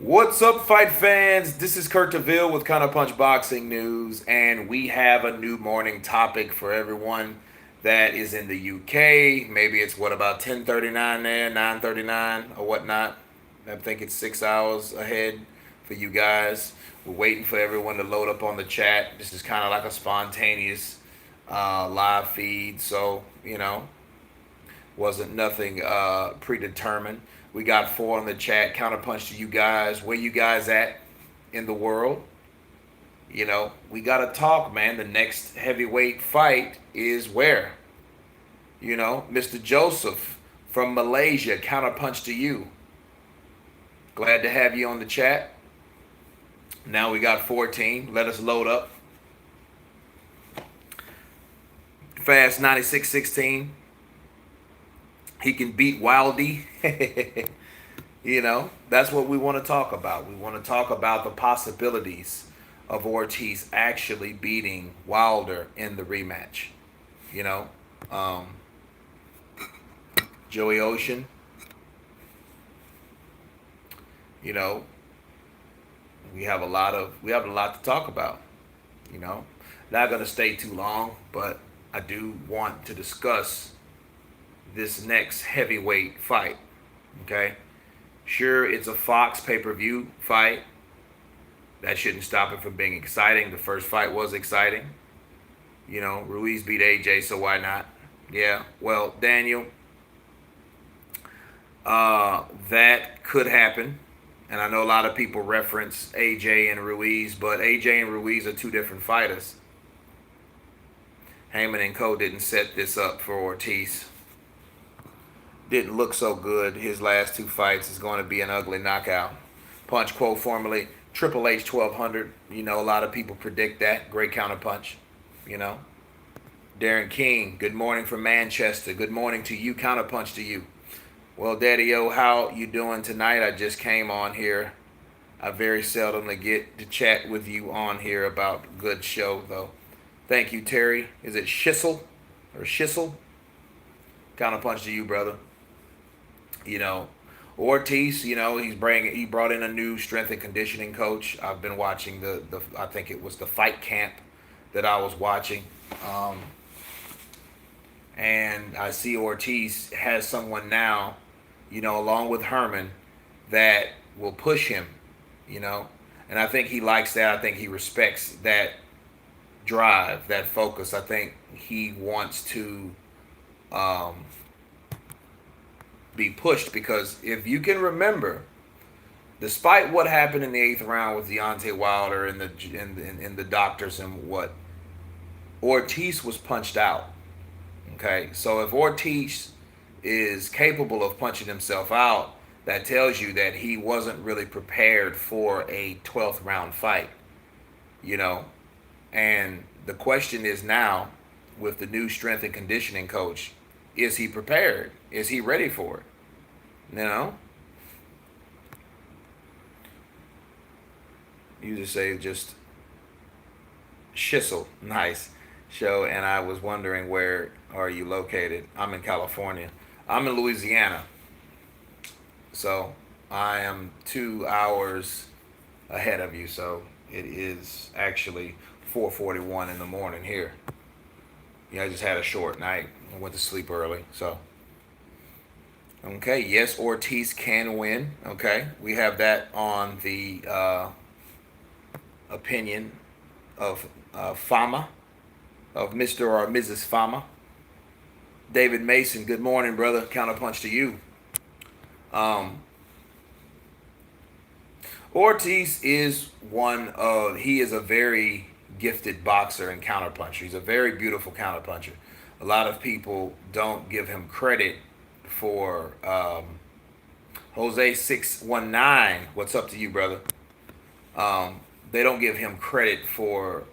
What's up, fight fans? This is Kurt DeVille with Counterpunch Boxing News, and we have a new morning topic for everyone that is in the UK. Maybe it's about 10:39 there, 9:39 or whatnot. I think it's 6 hours ahead for you guys. We're waiting for everyone to load up on the chat. This is kind of like a spontaneous live feed, so wasn't nothing predetermined. We got four in the chat. Counterpunch to you guys. Where you guys at in the world? We gotta talk, man. The next heavyweight fight is where? Mr. Joseph from Malaysia. Counterpunch to you. Glad to have you on the chat. Now we got 14. Let us load up. Fast 9616. He can beat Wildy. That's what we want to talk about. We want to talk about the possibilities of Ortiz actually beating Wilder in the rematch. You know, um, Joey Ocean. You know, we have a lot to talk about. Not gonna stay too long, but I do want to discuss this next heavyweight fight. Okay, sure, it's a Fox pay-per-view fight. That shouldn't stop it from being exciting. The first fight was exciting. Ruiz beat AJ, so why not? Yeah. Well, Daniel, that could happen. And I know a lot of people reference AJ and Ruiz, but AJ and Ruiz are two different fighters. Heyman and Co. didn't set this up for Ortiz. Didn't look so good. His last two fights is going to be an ugly knockout. Punch quote formerly Triple H 1200. A lot of people predict that. Great counter punch. Darren King, good morning from Manchester. Good morning to you. Counter punch to you. Well, Daddy-O, how you doing tonight? I just came on here. I very seldomly get to chat with you on here about good show, though. Thank you, Terry. Is it Schissel or Schissel? Counter punch to you, brother. Ortiz, he brought in a new strength and conditioning coach. I've been watching the I think it was the fight camp that I was watching. And I see Ortiz has someone now, along with Herman, that will push him, and I think he likes that. I think he respects that drive, that focus. I think he wants to be pushed because if you can remember, despite what happened in the eighth round with Deontay Wilder and the doctors and what, Ortiz was punched out. Okay, so if Ortiz is capable of punching himself out, that tells you that he wasn't really prepared for a 12th round fight. And the question is now, with the new strength and conditioning coach, is he prepared? Is he ready for it? You just say just Schissel. Nice show. And I was wondering, where are you located? I'm in California. I'm in Louisiana. So I am 2 hours ahead of you. So it is actually 4:41 in the morning here. I just had a short night. I went to sleep early. So, okay, yes, Ortiz can win. Okay, we have that on the opinion of Fama, of Mr. or Mrs. Fama. David Mason, good morning, brother. Counterpunch to you. Ortiz is he is a very gifted boxer and counterpuncher. He's a very beautiful counterpuncher. A lot of people don't give him credit for Jose 619. What's up to you, brother? They don't give him credit for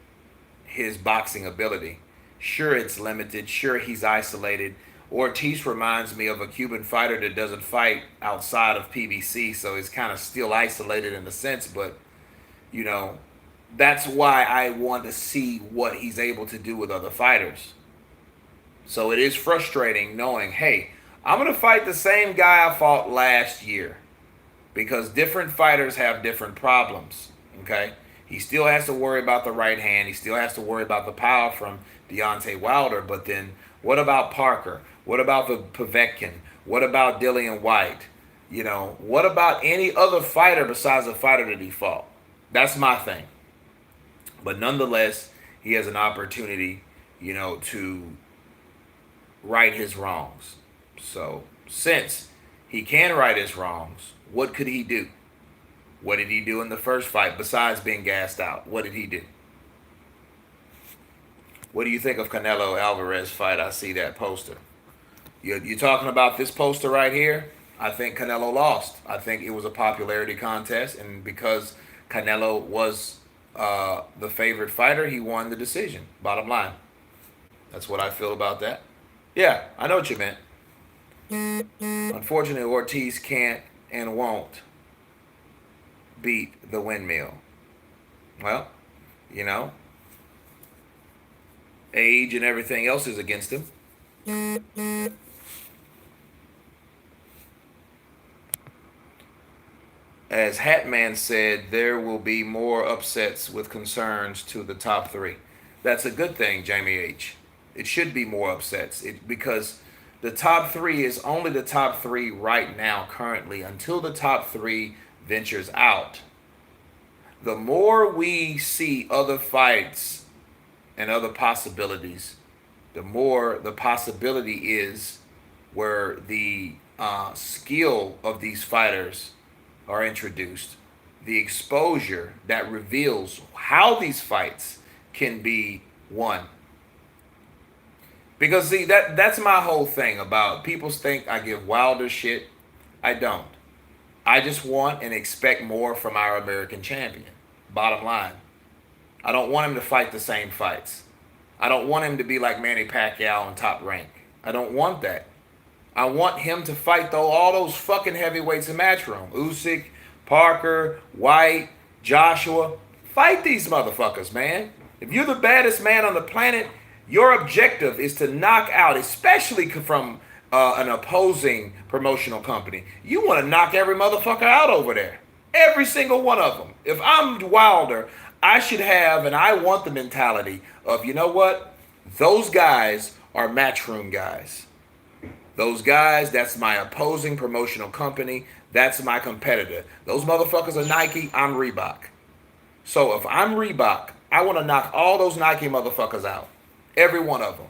his boxing ability. Sure, it's limited. Sure, he's isolated. Ortiz reminds me of a Cuban fighter that doesn't fight outside of PBC, so he's kind of still isolated in a sense, but that's why I want to see what he's able to do with other fighters. So it is frustrating knowing, hey, I'm going to fight the same guy I fought last year because different fighters have different problems. Okay, he still has to worry about the right hand. He still has to worry about the power from Deontay Wilder. But then, what about Parker? What about the Povetkin? What about Dillian White? What about any other fighter besides the fighter that he fought? That's my thing. But nonetheless, he has an opportunity, to right his wrongs. So since he can right his wrongs, what could he do? What did he do in the first fight besides being gassed out? What did he do? What do you think of Canelo Alvarez fight? I see that poster. You're talking about this poster right here? I think Canelo lost. I think it was a popularity contest, and because Canelo was the favorite fighter, he won the decision. Bottom line. That's what I feel about that. Yeah, I know what you meant. Unfortunately, Ortiz can't and won't beat the windmill. Well, age and everything else is against him. As Hatman said, there will be more upsets with concerns to the top three. That's a good thing, Jamie H. It should be more upsets because the top three is only the top three right now, currently, until the top three ventures out. The more we see other fights and other possibilities, the more the possibility is where the skill of these fighters are introduced, the exposure that reveals how these fights can be won. Because see, that's my whole thing about people think I give Wilder shit. I don't. I just want and expect more from our American champion. Bottom line. I don't want him to fight the same fights. I don't want him to be like Manny Pacquiao in Top Rank. I don't want that. I want him to fight all those fucking heavyweights in Matchroom. Usyk, Parker, White, Joshua. Fight these motherfuckers, man. If you're the baddest man on the planet, your objective is to knock out, especially from an opposing promotional company. You want to knock every motherfucker out over there. Every single one of them. If I'm Wilder, I should have, and I want the mentality of, you know what? Those guys are Matchroom guys. Those guys, that's my opposing promotional company. That's my competitor. Those motherfuckers are Nike, I'm Reebok. So if I'm Reebok, I want to knock all those Nike motherfuckers out. Every one of them.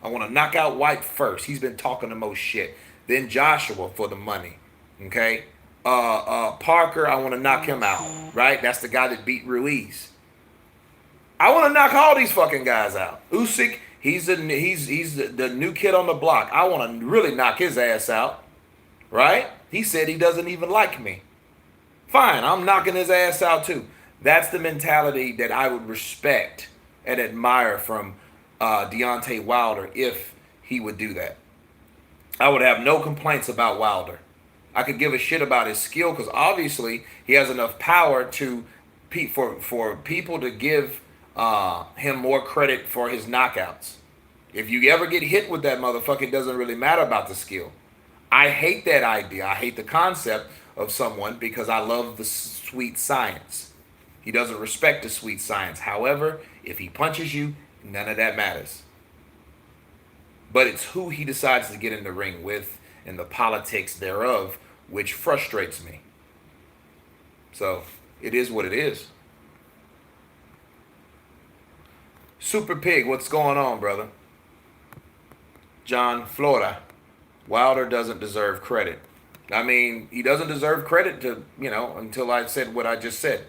I want to knock out White first. He's been talking the most shit. Then Joshua for the money. Okay? Parker, I want to knock him out. Right? That's the guy that beat Ruiz. I want to knock all these fucking guys out. Usyk, he's the new kid on the block. I want to really knock his ass out. Right? He said he doesn't even like me. Fine, I'm knocking his ass out too. That's the mentality that I would respect and admire from Deontay Wilder if he would do that. I would have no complaints about Wilder. I could give a shit about his skill because obviously he has enough power for people to give him more credit for his knockouts. If you ever get hit with that motherfucker, it doesn't really matter about the skill. I hate that idea. I hate the concept of someone because I love the sweet science. He doesn't respect the sweet science. However, if he punches you, none of that matters. But it's who he decides to get in the ring with and the politics thereof, which frustrates me. So, it is what it is. Super Pig, what's going on, brother? John Flora. Wilder doesn't deserve credit. I mean, he doesn't deserve credit to, until I said what I just said.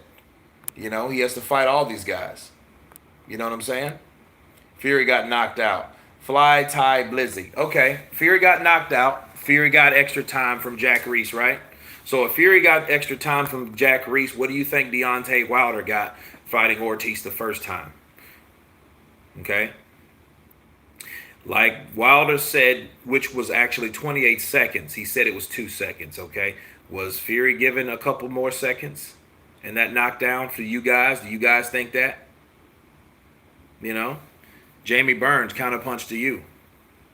He has to fight all these guys. You know what I'm saying? Fury got knocked out. Fly, Ty, Blizzy. Okay, Fury got knocked out. Fury got extra time from Jack Reese, right? So if Fury got extra time from Jack Reese, what do you think Deontay Wilder got fighting Ortiz the first time? Okay? Like Wilder said, which was actually 28 seconds. He said it was 2 seconds, okay? Was Fury given a couple more seconds in that knockdown for you guys? Do you guys think that? Jamie Burns counterpunched to you.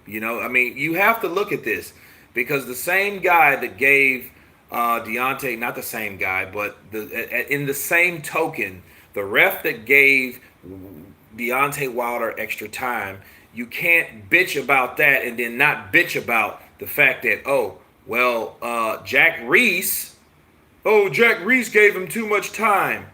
You have to look at this because the same guy that gave Deontay, not the same guy, but in the same token, the ref that gave Deontay Wilder extra time, you can't bitch about that and then not bitch about the fact that, oh, well, Jack Reese gave him too much time.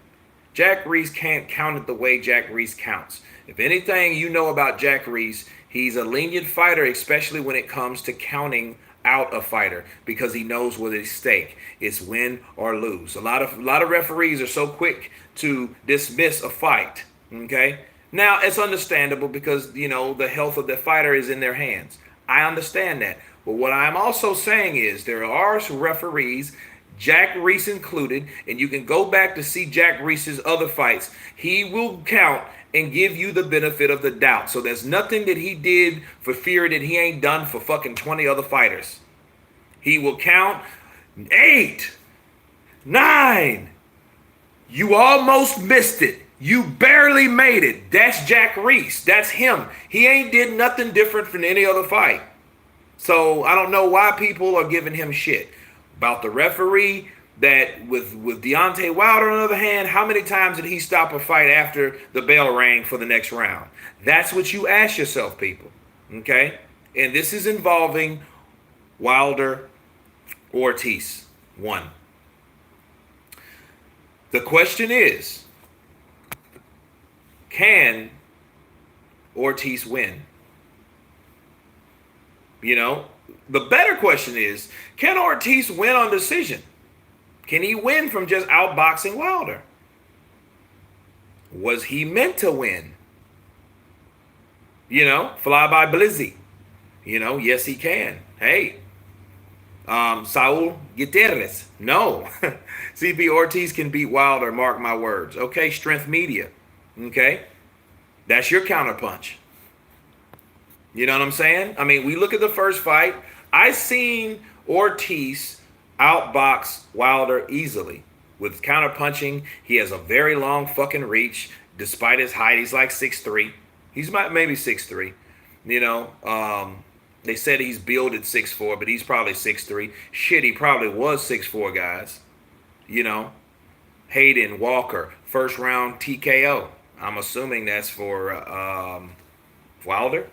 Jack Reese can't count it the way Jack Reese counts. If anything you know about Jack Reese, he's a lenient fighter, especially when it comes to counting out a fighter, because he knows what is at stake. It's win or lose. A lot of referees are so quick to dismiss a fight. Okay? Now it's understandable because the health of the fighter is in their hands. I understand that. But what I'm also saying is there are referees, Jack Reese included, and you can go back to see Jack Reese's other fights. He will count and give you the benefit of the doubt. So there's nothing that he did for fear that he ain't done for fucking 20 other fighters. He will count 8, 9. You almost missed it. You barely made it. That's Jack Reese. That's him. He ain't did nothing different from any other fight. So I don't know why people are giving him shit. About the referee, that with Deontay Wilder, on the other hand, how many times did he stop a fight after the bell rang for the next round? That's what you ask yourself, people. Okay? And this is involving Wilder-Ortiz. 1. The question is, can Ortiz win? The better question is, can Ortiz win on decision? Can he win from just outboxing Wilder? Was he meant to win? Fly by Blizzy. Yes, he can. Hey, Saul Gutierrez. No. CP Ortiz can beat Wilder, mark my words. Okay, Strength Media. Okay? That's your counterpunch. You know what I'm saying? I mean, we look at the first fight. I seen Ortiz outbox Wilder easily with counterpunching. He has a very long fucking reach, despite his height. He's like 6'3". He's maybe 6'3". They said he's billed at 6'4", but he's probably 6'3". Shit, he probably was 6'4", guys. Hayden Walker, first round TKO. I'm assuming that's for Wilder.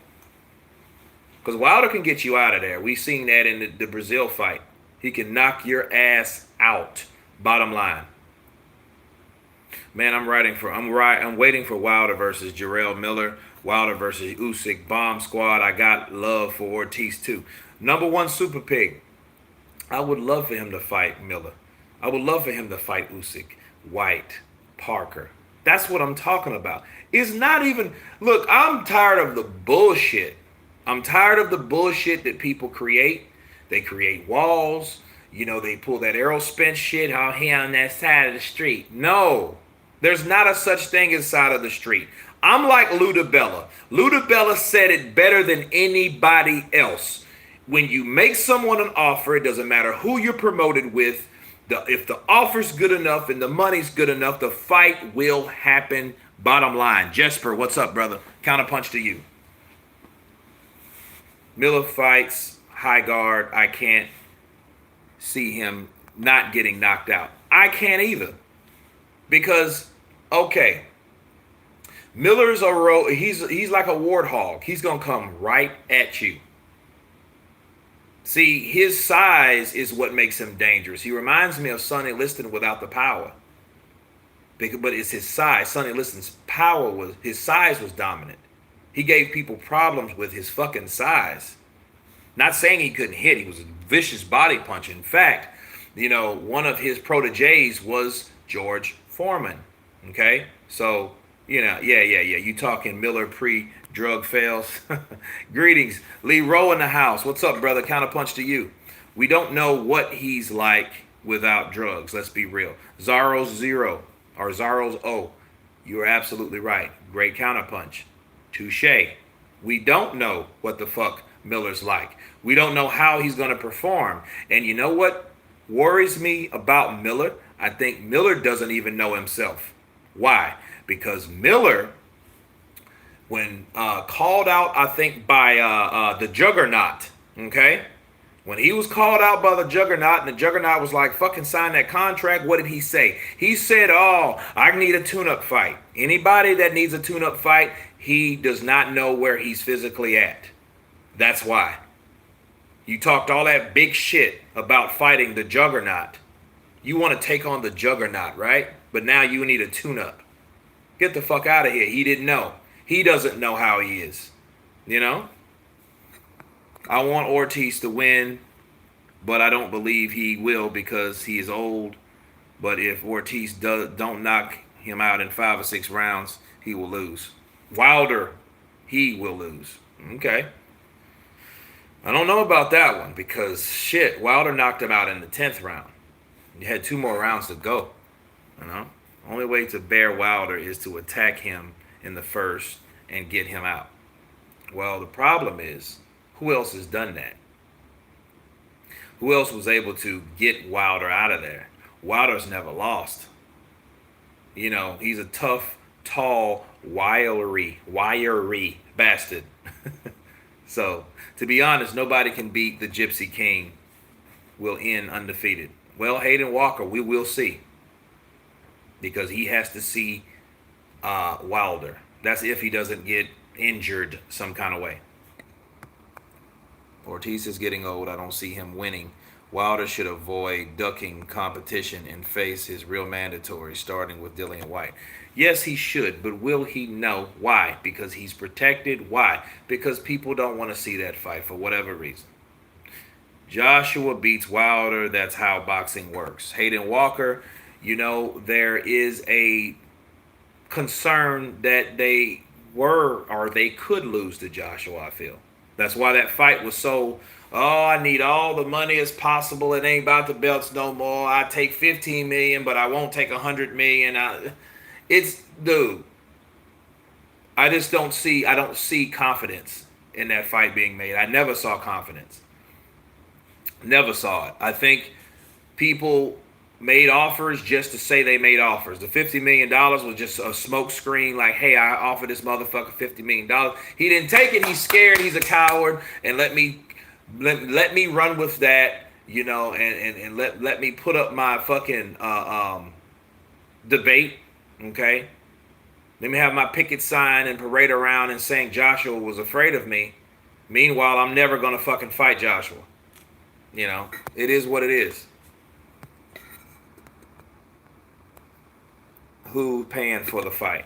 Because Wilder can get you out of there. We've seen that in the Brazil fight. He can knock your ass out. Bottom line. Man, I'm waiting for Wilder versus Jarrell Miller. Wilder versus Usyk. Bomb squad. I got love for Ortiz too. Number 1 Super Pig. I would love for him to fight Miller. I would love for him to fight Usyk, White, Parker. That's what I'm talking about. It's not even... Look, I'm tired of the bullshit. I'm tired of the bullshit that people create. They create walls. They pull that Errol Spence shit, how he on that side of the street. No. There's not a such thing as side of the street. I'm like Luda Bella. Luda Bella said it better than anybody else. When you make someone an offer, it doesn't matter who you're promoted with. If the offer's good enough and the money's good enough, the fight will happen. Bottom line. Jesper, what's up, brother? Counterpunch to you. Miller fights high guard. I can't see him not getting knocked out. I can't either. Because, okay, Miller's he's like a warthog. He's going to come right at you. See, his size is what makes him dangerous. He reminds me of Sonny Liston without the power. But it's his size. Sonny Liston's his size was dominant. He gave people problems with his fucking size. Not saying he couldn't hit. He was a vicious body puncher. In fact, one of his proteges was George Foreman. Okay? So, yeah. You talking Miller pre-drug fails. Greetings. Lee Rowe in the house. What's up, brother? Counterpunch to you. We don't know what he's like without drugs. Let's be real. Zaro's O. You're absolutely right. Great counterpunch. Touche. We don't know what the fuck Miller's like. We don't know how he's going to perform. And you know what worries me about Miller? I think Miller doesn't even know himself. Why? Because Miller, when called out, I think, by the Juggernaut, okay? When he was called out by the Juggernaut and the Juggernaut was like, fucking sign that contract, what did he say? He said, oh, I need a tune-up fight. Anybody that needs a tune-up fight, he does not know where he's physically at. That's why. You talked all that big shit about fighting the Juggernaut. You want to take on the Juggernaut, right? But now you need a tune-up. Get the fuck out of here. He didn't know. He doesn't know how he is. You know? I want Ortiz to win, but I don't believe he will because he is old. But if Ortiz don't knock him out in 5 or 6 rounds, he will lose. Wilder, he will lose. Okay. I don't know about that one because, shit, Wilder knocked him out in the 10th round. He had 2 more rounds to go. You know? Only way to bear Wilder is to attack him in the first and get him out. Well, the problem is, who else has done that? Who else was able to get Wilder out of there? Wilder's never lost. You know, he's a tough, tall, wiry bastard. So, to be honest, nobody can beat the Gypsy King. Will end undefeated. Well, Hayden Walker, we will see. Because he has to see Wilder. That's if he doesn't get injured some kind of way. Ortiz is getting old. I don't see him winning. Wilder should avoid ducking competition and face his real mandatory, starting with Dillian White. Yes, he should, but will he know? Why? Because he's protected. Why? Because people don't want to see that fight for whatever reason. Joshua beats Wilder. That's how boxing works. Hayden Walker, you know, there is a concern that they could lose to Joshua, I feel. That's why that fight was so, oh, I need all the money as possible. It ain't about the belts no more. I take 15 million, but I won't take 100 million. Dude, I don't see confidence in that fight being made. I never saw confidence. Never saw it. I think people made offers just to say they made offers. The $50 million was just a smoke screen like, hey, I offered this motherfucker $50 million. He didn't take it. He's scared. He's a coward. And let me run with that, you know, and let me put up my fucking debate, okay? Let me have my picket sign and parade around and saying Joshua was afraid of me. Meanwhile, I'm never going to fucking fight Joshua. You know, it is what it is. Who paying for the fight?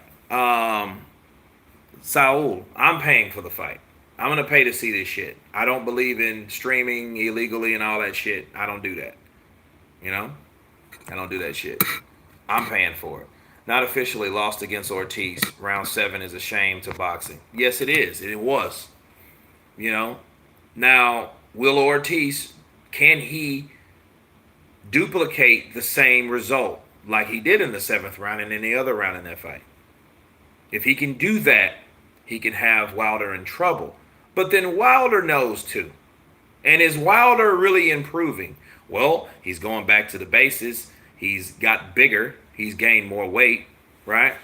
Saul, I'm paying for the fight. I'm going to pay to see this shit. I don't believe in streaming illegally and all that shit. I don't do that. You know? I don't do that shit. I'm paying for it. Not officially lost against Ortiz. Round 7 is a shame to boxing. Yes, it is. It was. You know? Now, will Ortiz, can he duplicate the same result like he did in the 7th round and any other round in that fight? If he can do that, he can have Wilder in trouble. But then Wilder knows too. And is Wilder really improving? Well, he's going back to the bases. He's got bigger. He's gained more weight, right?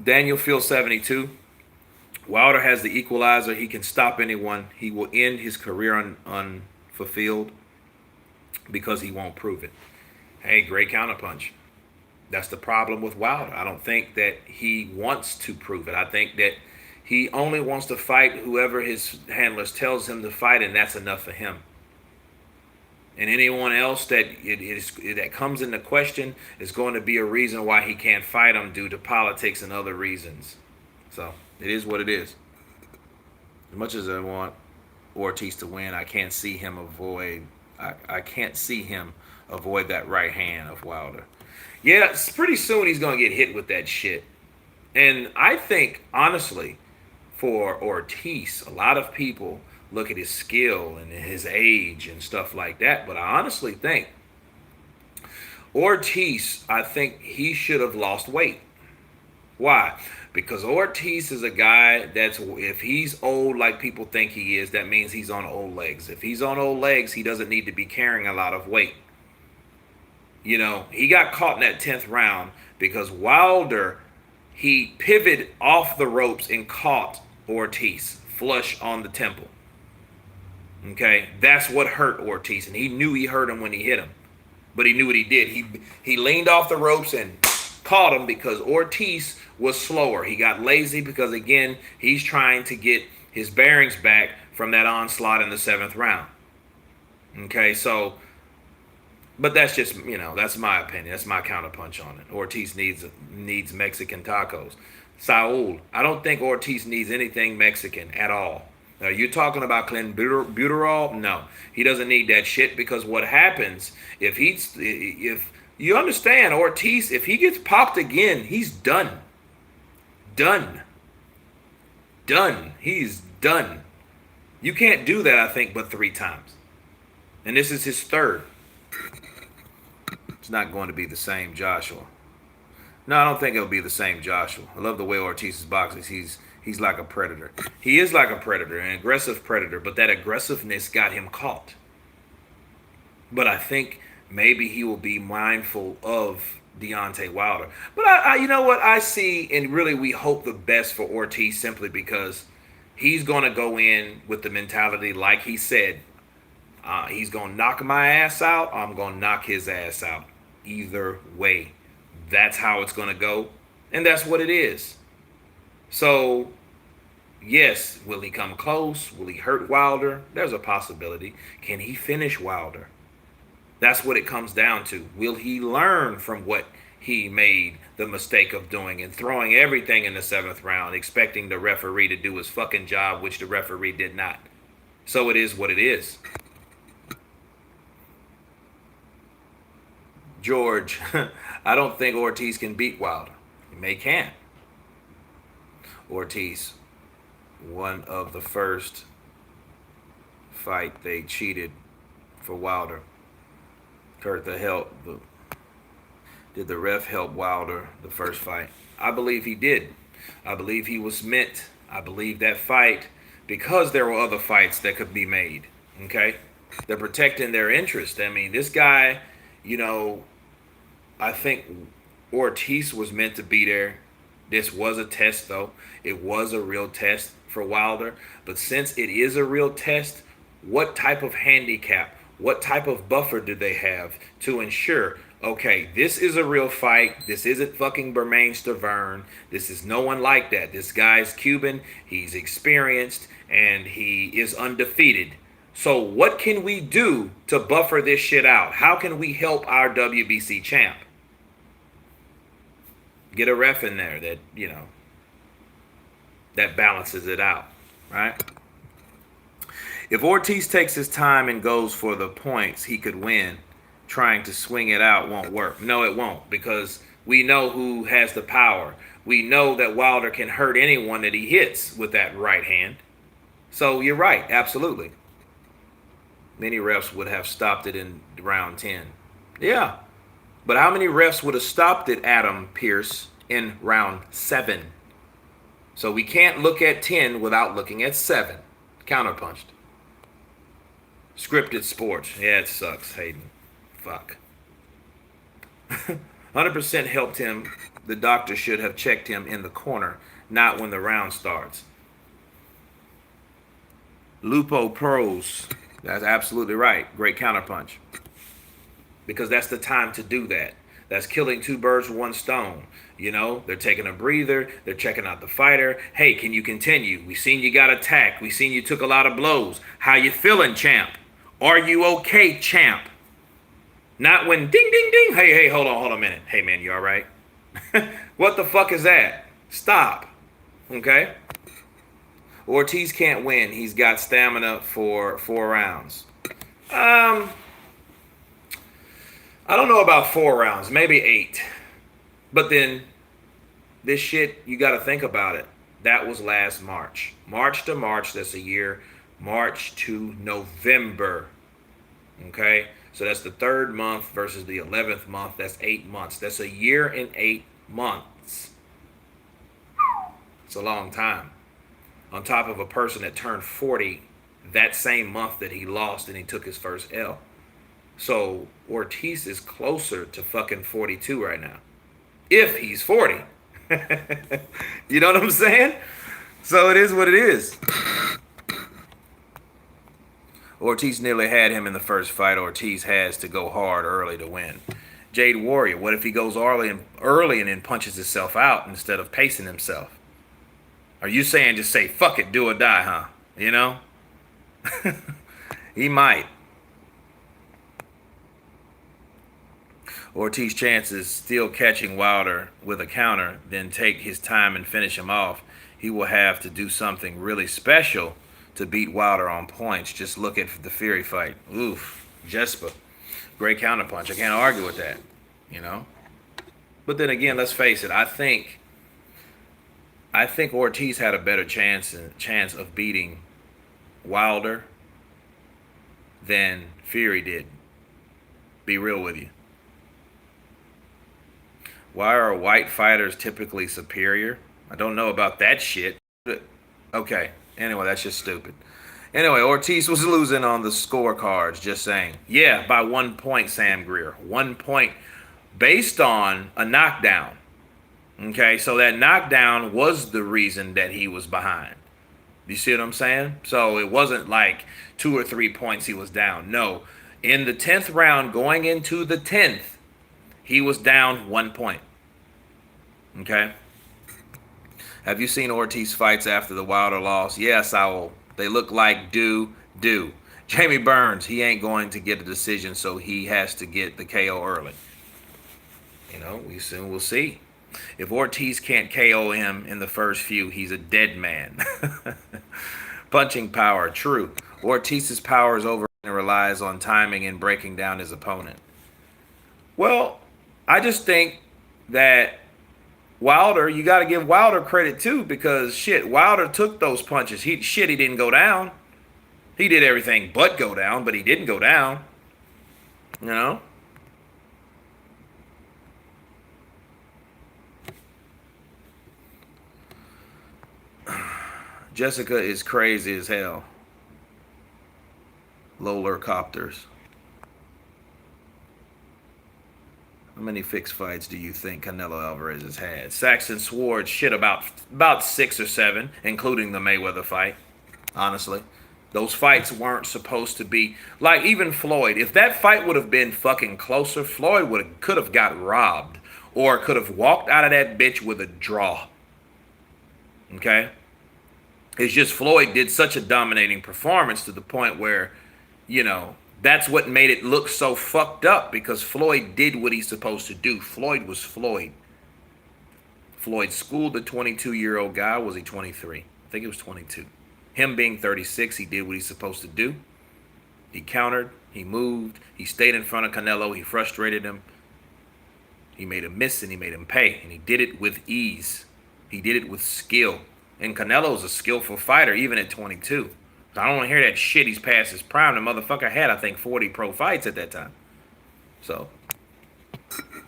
Daniel Field 72. Wilder has the equalizer. He can stop anyone. He will end his career unfulfilled because he won't prove it. Hey, great counterpunch. That's the problem with Wilder. I don't think that he wants to prove it. I think that he only wants to fight whoever his handlers tells him to fight, and that's enough for him. And anyone else that comes into question is going to be a reason why he can't fight him due to politics and other reasons. So it is what it is. As much as I want Ortiz to win, I can't see him avoid. I can't see him avoid that right hand of Wilder. Yeah, pretty soon he's going to get hit with that shit. And I think, honestly, for Ortiz, a lot of people look at his skill and his age and stuff like that. But I honestly think Ortiz, I think he should have lost weight. Why? Because Ortiz is a guy that's, if he's old like people think he is, that means he's on old legs. If he's on old legs, he doesn't need to be carrying a lot of weight. You know, he got caught in that 10th round because Wilder, he pivoted off the ropes and caught Ortiz flush on the temple. Okay, that's what hurt Ortiz, and he knew he hurt him when he hit him, but he knew what he did. He leaned off the ropes and caught him because Ortiz was slower. He got lazy because, again, he's trying to get his bearings back from that onslaught in the 7th round. Okay, so, but that's just, that's my opinion. That's my counterpunch on it. Ortiz needs Mexican tacos. Saul, I don't think Ortiz needs anything Mexican at all. Now, you're talking about clenbuterol? No, he doesn't need that shit, because what happens if you understand, Ortiz, if he gets popped again, he's done. Done. He's done. You can't do that, I think, but 3 times. And this is his 3rd. It's not going to be the same Joshua. No, I don't think it'll be the same Joshua. I love the way Ortiz boxes. He's like a predator. He is like a predator, an aggressive predator, but that aggressiveness got him caught. But I think maybe he will be mindful of Deontay Wilder. But I you know what? I see, and really we hope the best for Ortiz, simply because he's going to go in with the mentality, like he said, he's going to knock my ass out, or I'm going to knock his ass out. Either way, that's how it's going to go, and that's what it is. So, yes, will he come close? Will he hurt Wilder? There's a possibility. Can he finish Wilder? That's what it comes down to. Will he learn from what he made the mistake of doing and throwing everything in the 7th round, expecting the referee to do his fucking job, which the referee did not? So it is what it is. George, I don't think Ortiz can beat Wilder. He may can. Ortiz, one of the first fight they cheated for Wilder. Did the ref help Wilder the first fight? I believe he did. I believe he was meant. I believe that fight, because there were other fights that could be made. Okay? They're protecting their interest. I mean, this guy, I think Ortiz was meant to be there. This was a test, though. It was a real test for Wilder. But since it is a real test, what type of handicap, what type of buffer do they have to ensure, okay, this is a real fight. This isn't fucking Bermain Stavern. This is no one like that. This guy's Cuban. He's experienced, and he is undefeated. So what can we do to buffer this shit out? How can we help our WBC champ? Get a ref in there that, that balances it out, right? If Ortiz takes his time and goes for the points he could win, trying to swing it out won't work. No, it won't, because we know who has the power. We know that Wilder can hurt anyone that he hits with that right hand. So you're right, absolutely. Many refs would have stopped it in round 10. Yeah. But how many refs would have stopped it, Adam Pearce, in round 7? So we can't look at 10 without looking at 7. Counterpunched. Scripted sports. Yeah, it sucks, Hayden. Fuck. 100% helped him. The doctor should have checked him in the corner, not when the round starts. Lupo Pros. That's absolutely right. Great counterpunch. Because that's the time to do that. That's killing 2 birds with 1 stone. They're taking a breather. They're checking out the fighter. Hey, can you continue? We seen you got attacked. We seen you took a lot of blows. How you feeling, champ? Are you okay, champ? Not when ding, ding, ding. Hey, hold on a minute. Hey, man, you all right? What the fuck is that? Stop. Okay? Ortiz can't win. He's got stamina for 4 rounds. I don't know about 4 rounds, maybe 8. But then this shit, you got to think about it. That was last March. March to March, that's a year. March to November. Okay? So that's the 3rd month versus the 11th month. That's 8 months. That's a year and 8 months. It's a long time. On top of a person that turned 40 that same month that he lost and he took his first L. So Ortiz is closer to fucking 42 right now. If he's 40. You know what I'm saying? So it is what it is. Ortiz nearly had him in the first fight. Ortiz has to go hard early to win. Jade Warrior, what if he goes early and then punches himself out instead of pacing himself? Are you saying just say, fuck it, do or die, huh? You know? He might. Ortiz chances still catching Wilder with a counter, then take his time and finish him off. He will have to do something really special to beat Wilder on points. Just look at the Fury fight. Oof, Jesper. Great counterpunch. I can't argue with that, you know? But then again, let's face it, I think Ortiz had a better chance of beating Wilder than Fury did. Be real with you. Why are white fighters typically superior? I don't know about that shit. Okay. Anyway, that's just stupid. Anyway, Ortiz was losing on the scorecards, just saying. Yeah, by 1 point, Sam Greer. 1 point based on a knockdown. Okay, so that knockdown was the reason that he was behind. You see what I'm saying? So it wasn't like 2 or 3 points he was down. No. In the 10th round, going into the 10th, he was down 1 point. Okay? Have you seen Ortiz fights after the Wilder loss? Yes, I will. They look like do. Jamie Burns, he ain't going to get a decision, so he has to get the KO early. You know, we soon will see. If Ortiz can't KO him in the first few, he's a dead man. Punching power, true. Ortiz's power is over and relies on timing and breaking down his opponent. Well, I just think that Wilder, you got to give Wilder credit too, because shit, Wilder took those punches. He didn't go down. He did everything but go down, but he didn't go down. You know? Jessica is crazy as hell. Lolar copters. How many fixed fights do you think Canelo Alvarez has had? Saxon Swords, shit, about 6 or 7, including the Mayweather fight. Honestly, those fights weren't supposed to be like even Floyd. If that fight would have been fucking closer, Floyd could have got robbed or could have walked out of that bitch with a draw. Okay, it's just Floyd did such a dominating performance to the point where, you know, that's what made it look so fucked up, because Floyd did what he's supposed to do. Floyd was Floyd. Floyd schooled the 22-year-old guy. Was he 23? I think it was 22. Him being 36, he did what he's supposed to do. He countered. He moved. He stayed in front of Canelo. He frustrated him. He made him miss and he made him pay. And he did it with ease. He did it with skill. And Canelo's a skillful fighter, even at 22. I don't want to hear that shit. He's past his prime. The motherfucker had, I think, 40 pro fights at that time. So,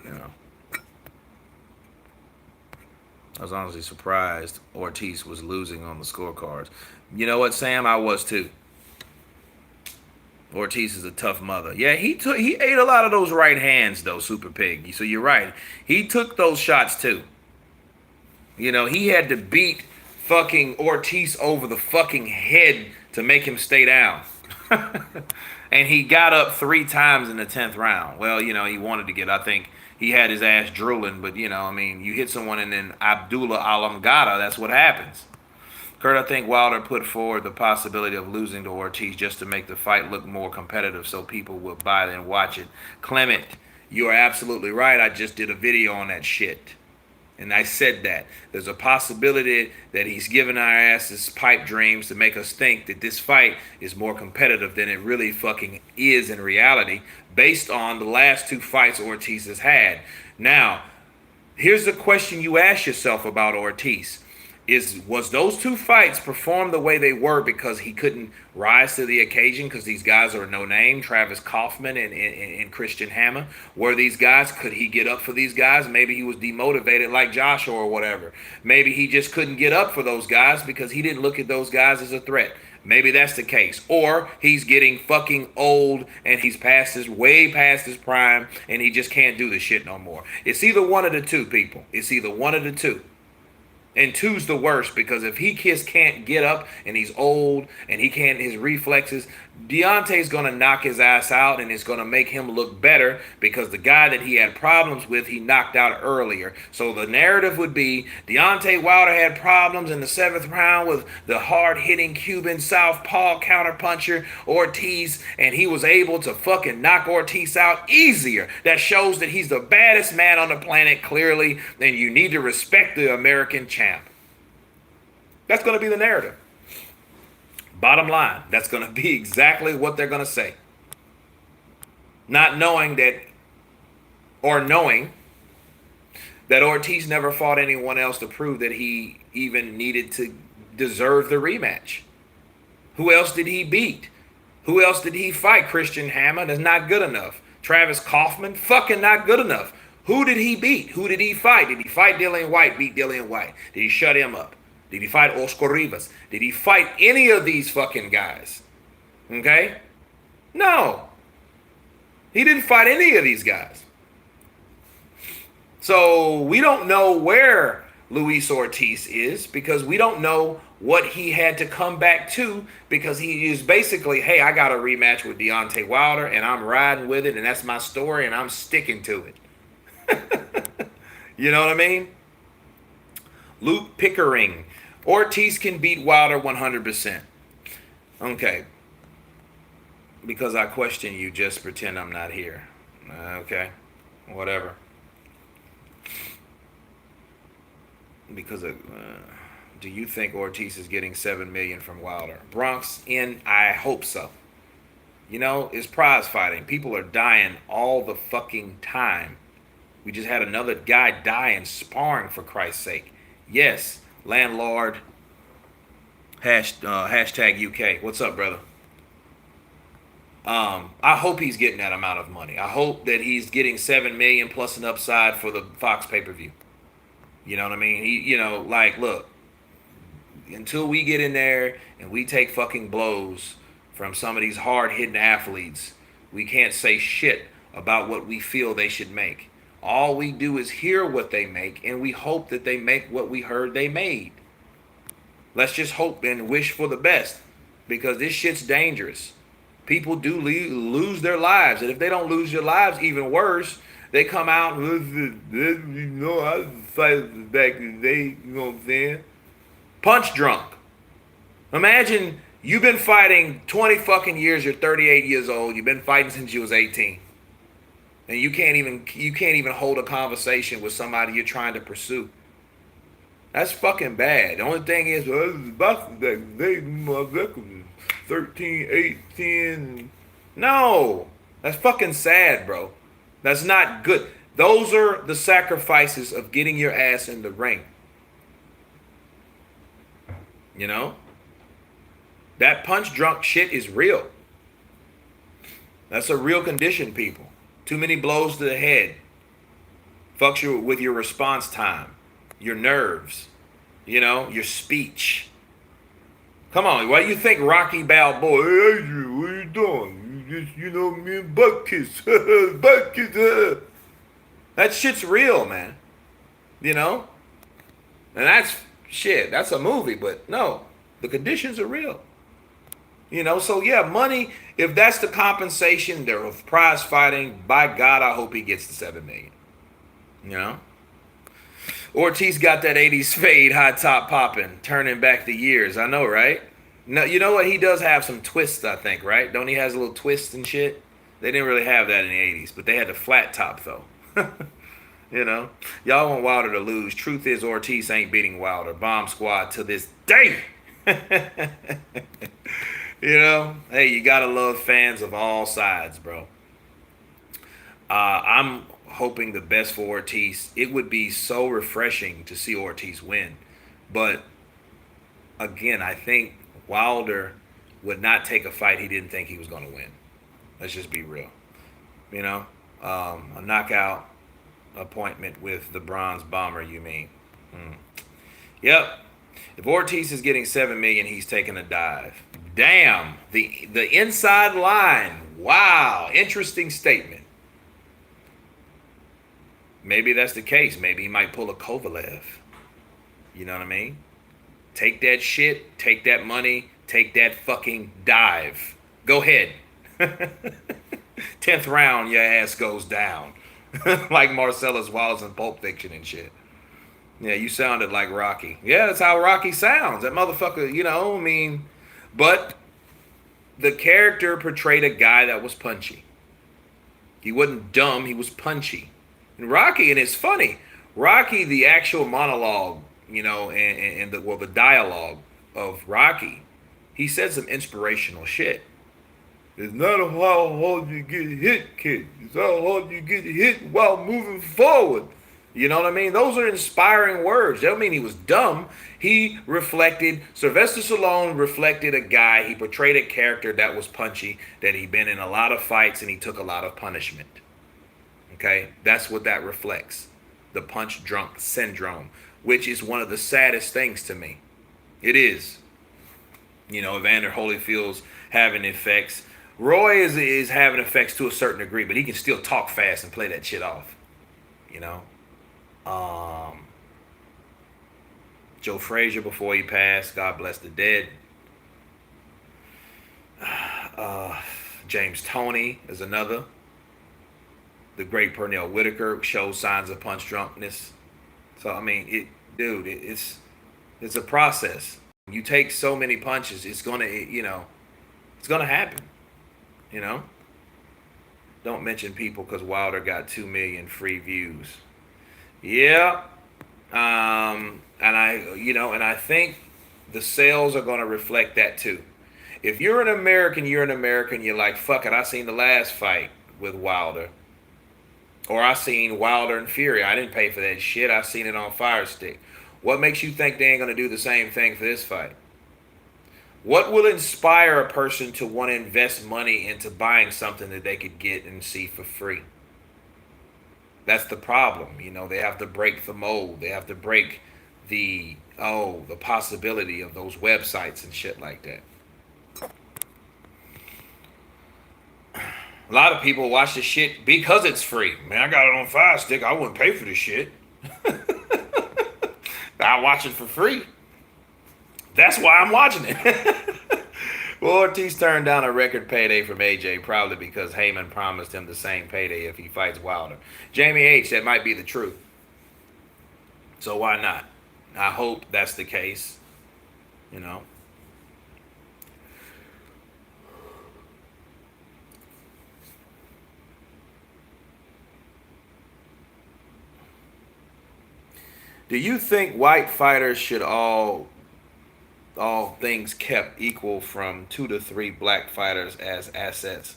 you know, I was honestly surprised Ortiz was losing on the scorecards. You know what, Sam? I was too. Ortiz is a tough mother. Yeah, he ate a lot of those right hands though, Super Pig. So you're right. He took those shots too. You know, he had to beat fucking Ortiz over the fucking head to make him stay down. And he got up 3 times in the 10th round. Well, you know, he wanted to get, I think he had his ass drooling, but you know, I mean, you hit someone and then Abdullah Alamgada, that's what happens. Kurt, I think Wilder put forward the possibility of losing to Ortiz just to make the fight look more competitive so people will buy it and watch it. Clement, you are absolutely right. I just did a video on that shit. And I said that. There's a possibility that he's giving our asses pipe dreams to make us think that this fight is more competitive than it really fucking is in reality, based on the last 2 fights Ortiz has had. Now, here's the question you ask yourself about Ortiz. Was those 2 fights performed the way they were because he couldn't rise to the occasion because these guys are no name, Travis Kaufman and Christian Hammer? Were these guys, could he get up for these guys? Maybe he was demotivated like Joshua or whatever. Maybe he just couldn't get up for those guys because he didn't look at those guys as a threat. Maybe that's the case. Or he's getting fucking old and he's way past his prime and he just can't do this shit no more. It's either one of the two, people. It's either one of the two. And two's the worst because if he just can't get up and he's old and he can't, his reflexes, Deontay's going to knock his ass out and it's going to make him look better because the guy that he had problems with, he knocked out earlier. So the narrative would be Deontay Wilder had problems in the 7th round with the hard-hitting Cuban southpaw counterpuncher Ortiz, and he was able to fucking knock Ortiz out easier. That shows that he's the baddest man on the planet, clearly, and you need to respect the American champ. That's going to be the narrative. Bottom line, that's going to be exactly what they're going to say. Not knowing that, or knowing that Ortiz never fought anyone else to prove that he even needed to deserve the rematch. Who else did he beat? Who else did he fight? Christian Hammer? That's not good enough. Travis Kaufman? Fucking not good enough. Who did he beat? Who did he fight? Did he fight Dillian White? Beat Dillian White? Did he shut him up? Did he fight Oscar Rivas? Did he fight any of these fucking guys? Okay? No. He didn't fight any of these guys. So we don't know where Luis Ortiz is because we don't know what he had to come back to because he is basically, hey, I got a rematch with Deontay Wilder and I'm riding with it and that's my story and I'm sticking to it. You know what I mean? Luke Pickering. Ortiz can beat Wilder 100%. Okay. Because I question you, just pretend I'm not here. Okay. Whatever. Because of, do you think Ortiz is getting $7 million from Wilder? Bronx in, I hope so. You know, it's prize fighting. People are dying all the fucking time. We just had another guy die in sparring, for Christ's sake. Yes, landlord. Hashtag UK. What's up, brother? I hope he's getting that amount of money. I hope that he's getting $7 million plus an upside for the Fox pay-per-view. You know what I mean? He, you know, like, look, until we get in there and we take fucking blows from some of these hard-hitting athletes, we can't say shit about what we feel they should make. All we do is hear what they make, and we hope that they make what we heard they made. Let's just hope and wish for the best, because this shit's dangerous. People do lose their lives, and if they don't lose their lives, even worse, they come out and, you know, I was fighting back in the day, you know what I'm saying? Punch drunk. Imagine you've been fighting 20 fucking years, you're 38 years old, you've been fighting since you was 18. And you can't even hold a conversation with somebody you're trying to pursue. That's fucking bad. The only thing is, well, this is boxing back in the day, my record was 13, 18. No. That's fucking sad, bro. That's not good. Those are the sacrifices of getting your ass in the ring. You know? That punch drunk shit is real. That's a real condition, people. Too many blows to the head. Fucks you with your response time, your nerves, you know, your speech. Come on, why do you think Rocky Balboa, hey Adrian, what are you doing? You just, you know, me and butt kiss. Butt kiss. That shit's real, man. You know? And that's shit. That's a movie, but no, the conditions are real. You know, so yeah, money, if that's the compensation, they're of prize fighting, by God, I hope he gets the $7 million. You know? Ortiz got that 80s fade, high top popping, turning back the years. I know, right? No, you know what? He does have some twists, I think, right? Don't he has a little twists and shit? They didn't really have that in the 80s, but they had the flat top, though. You know? Y'all want Wilder to lose. Truth is, Ortiz ain't beating Wilder. Bomb Squad to this day. You know? Hey, you gotta love fans of all sides, bro. I'm hoping the best for Ortiz. It would be so refreshing to see Ortiz win. But, again, I think Wilder would not take a fight he didn't think he was going to win. Let's just be real. You know? A knockout appointment with the Bronze Bomber, you mean? Yep. If Ortiz is getting $7 million, he's taking a dive. Damn. The inside line. Wow. Interesting statement. Maybe that's the case. Maybe he might pull a Kovalev. You know what I mean? Take that shit, take that money, take that fucking dive. Go ahead. 10th round, your ass goes down. Like Marcellus Wallace in Pulp Fiction and shit. Yeah, you sounded like Rocky. Yeah, that's how Rocky sounds. That motherfucker, I mean, but the character portrayed a guy that was punchy. He wasn't dumb, he was punchy. And Rocky, and it's funny, Rocky, the actual monologue, the dialogue of Rocky, he said some inspirational shit. It's not how hard you get hit, kid. It's how hard you get hit while moving forward. You know what I mean? Those are inspiring words. They don't mean he was dumb. Sylvester Stallone reflected a guy, he portrayed a character that was punchy, that he'd been in a lot of fights and he took a lot of punishment. Okay? That's what that reflects. The punch drunk syndrome, which is one of the saddest things to me. It is. Evander Holyfield's having effects. Roy is having effects to a certain degree, but he can still talk fast and play that shit off. You know? Joe Frazier before he passed, God bless the dead. James Toney is another. The great Pernell Whitaker shows signs of punch drunkenness. So I mean, it's a process. You take so many punches, it's gonna happen. You know. Don't mention people because Wilder got 2 million free views. Yeah. And I think the sales are gonna reflect that too. If you're an American, you're like, fuck it, I seen the last fight with Wilder. Or I seen Wilder and Fury. I didn't pay for that shit. I seen it on Fire Stick. What makes you think they ain't gonna do the same thing for this fight? What will inspire a person to want to invest money into buying something that they could get and see for free? That's the problem. They have to break the mold. They have to break the possibility of those websites and shit like that. A lot of people watch the shit because it's free. Man, I got it on Fire Stick. I wouldn't pay for this shit. I watch it for free. That's why I'm watching it. Well, Ortiz turned down a record payday from AJ, probably because Heyman promised him the same payday if he fights Wilder. Jamie H., that might be the truth. So why not? I hope that's the case. Do you think white fighters should all things kept equal from 2 to 3 black fighters as assets?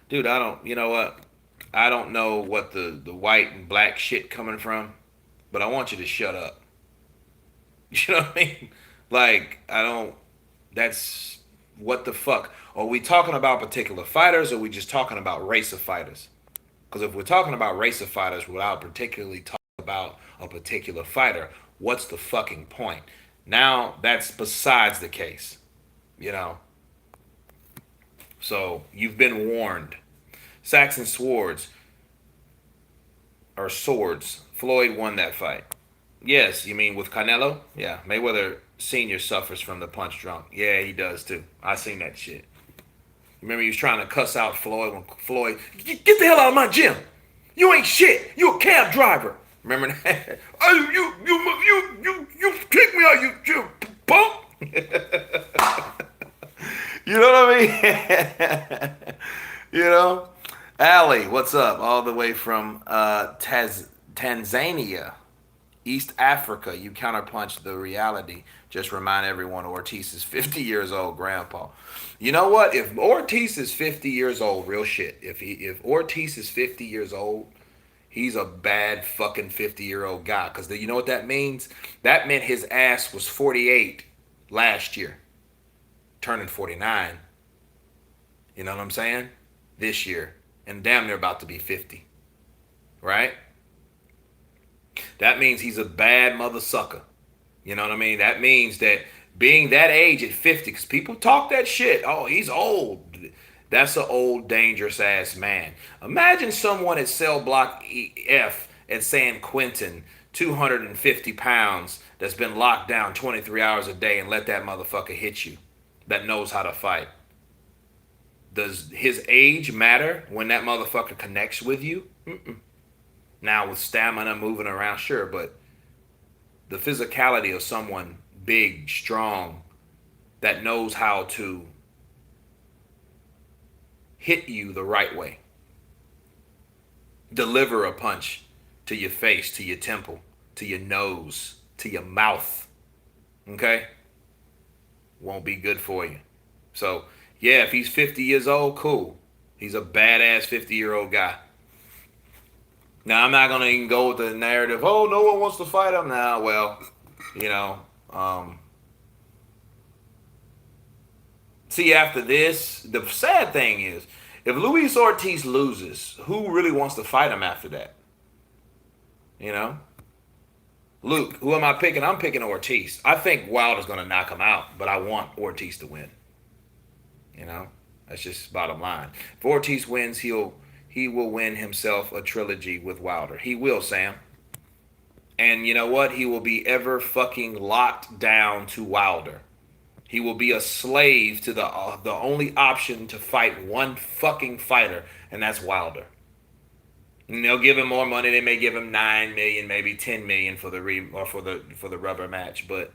Dude, I don't, you know what? I don't know what the white and black shit coming from, but I want you to shut up. You know what I mean? Like, I don't, that's, what the fuck? Are we talking about particular fighters or are we just talking about race of fighters? Because if we're talking about race of fighters without particularly talking about a particular fighter, what's the fucking point? Now that's besides the case, you know. So you've been warned. Saxon Swords or Swords. Floyd won that fight. Yes, you mean with Canelo? Yeah, Mayweather Senior suffers from the punch drunk. Yeah, he does too. I seen that shit. Remember he was trying to cuss out Floyd when Floyd, get the hell out of my gym. You ain't shit. You a cab driver. Remember that? Oh, you kick me out, you punk. You know what I mean? You know? Allie, what's up? All the way from Tanzania, East Africa. You counterpunch the reality. Just remind everyone Ortiz is 50 years old, grandpa. You know what? If Ortiz is 50 years old, real shit. If Ortiz is 50 years old, he's a bad fucking 50-year-old guy. Because you know what that means? That meant his ass was 48 last year. Turning 49. You know what I'm saying? This year. And damn near about to be 50. Right? That means he's a bad mother sucker. You know what I mean? That means that being that age at 50, because people talk that shit. Oh, he's old. That's an old, dangerous ass man. Imagine someone at cell block F at San Quentin 250 pounds that's been locked down 23 hours a day and let that motherfucker hit you that knows how to fight. Does his age matter when that motherfucker connects with you? Mm-mm. Now, with stamina moving around, sure, but the physicality of someone big, strong, that knows how to hit you the right way, deliver a punch to your face, to your temple, to your nose, to your mouth, okay? Won't be good for you. So, yeah, if he's 50 years old, cool. He's a badass 50-year-old guy. Now, I'm not going to even go with the narrative, oh, no one wants to fight him now. Well, you know, see, after this, the sad thing is, if Luis Ortiz loses, who really wants to fight him after that? You know? Luke, who am I picking? I'm picking Ortiz. I think Wilder's going to knock him out, but I want Ortiz to win. You know? That's just bottom line. If Ortiz wins, he will win himself a trilogy with Wilder. He will, Sam. And you know what? He will be ever fucking locked down to Wilder. He will be a slave to the only option to fight one fucking fighter, and that's Wilder. And they'll give him more money. They may give him 9 million, maybe 10 million for the rubber match, but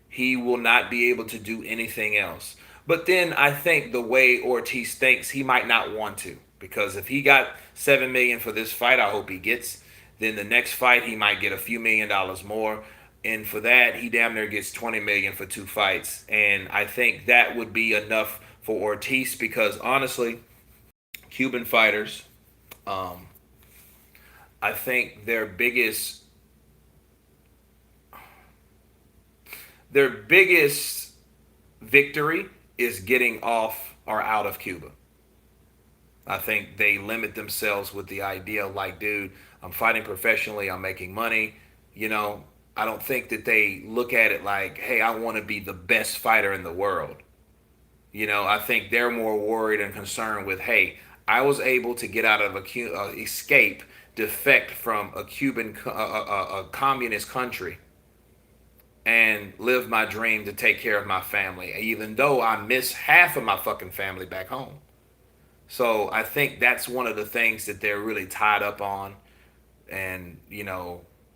he will not be able to do anything else. But then I think the way Ortiz thinks, he might not want to, because if he got 7 million for this fight, I hope he gets. Then the next fight, he might get a few $1,000,000 more. And for that, he damn near gets 20 million for 2 fights. And I think that would be enough for Ortiz because honestly, Cuban fighters, I think their biggest victory is getting off or out of Cuba. I think they limit themselves with the idea of like, dude, I'm fighting professionally, I'm making money. You know, I don't think that they look at it like, hey, I want to be the best fighter in the world. You know, I think they're more worried and concerned with, hey, I was able to get out of escape, defect from a Cuban, a communist country, and live my dream to take care of my family, even though I miss half of my fucking family back home. So I think that's one of the things that they're really tied up on, and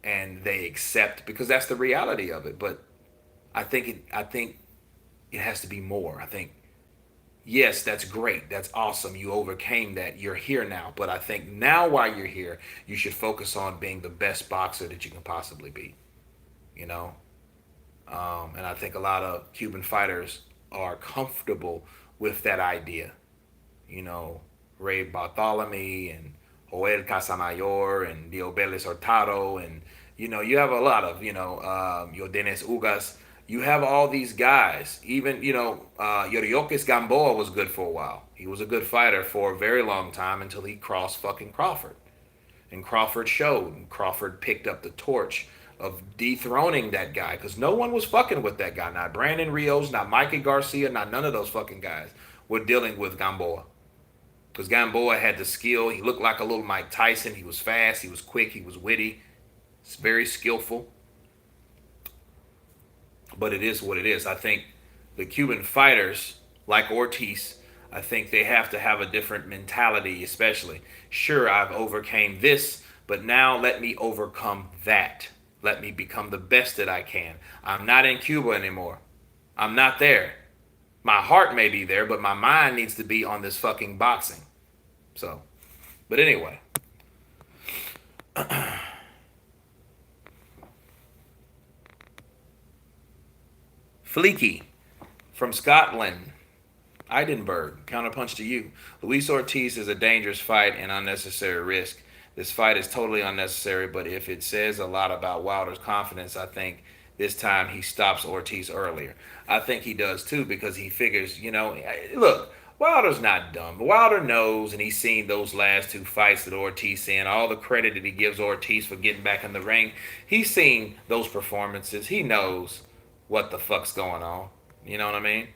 and they accept because that's the reality of it. But I think it has to be more. I think yes, that's great, that's awesome. You overcame that. You're here now. But I think now while you're here, you should focus on being the best boxer that you can possibly be. You know, and I think a lot of Cuban fighters are comfortable with that idea. You know, Ray Bartholomew and Joel Casamayor and Diobeles Hurtado and you have a lot of Yordenes Ugas. You have all these guys. Even Yoriokis Gamboa was good for a while. He was a good fighter for a very long time until he crossed fucking Crawford, and Crawford showed. And Crawford picked up the torch of dethroning that guy because no one was fucking with that guy. Not Brandon Rios, not Mikey Garcia, not none of those fucking guys were dealing with Gamboa. Because Gamboa had the skill. He looked like a little Mike Tyson. He was fast. He was quick. He was witty. He's very skillful. But it is what it is. I think the Cuban fighters, like Ortiz, I think they have to have a different mentality, especially. Sure, I've overcame this, but now let me overcome that. Let me become the best that I can. I'm not in Cuba anymore. I'm not there. My heart may be there, but my mind needs to be on this fucking boxing. So, but anyway. Fleeky from Scotland. Edinburgh. Counterpunch to you. Luis Ortiz is a dangerous fight and unnecessary risk. This fight is totally unnecessary, but if it says a lot about Wilder's confidence, I think this time he stops Ortiz earlier. I think he does too because he figures, look, Wilder's not dumb. Wilder knows, and he's seen those last 2 fights that Ortiz in. All the credit that he gives Ortiz for getting back in the ring. He's seen those performances. He knows what the fuck's going on. You know what I mean?